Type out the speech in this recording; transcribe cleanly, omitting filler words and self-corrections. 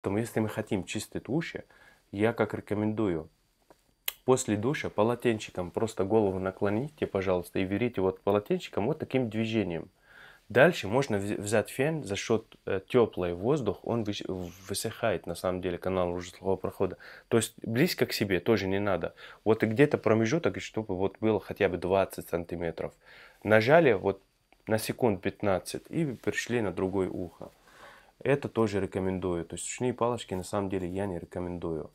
Поэтому, если мы хотим чистить уши, я как рекомендую после душа полотенчиком просто голову наклоните, пожалуйста, и берите вот полотенчиком вот таким движением. Дальше можно взять фен, за счет теплый воздух, он высыхает на самом деле канал ужасного прохода. То есть близко к себе тоже не надо. Вот и где-то промежуток, чтобы вот было хотя бы 20 сантиметров. Нажали вот на секунд 15 и перешли на другое ухо. Это тоже рекомендую. То есть ушные палочки на самом деле я не рекомендую.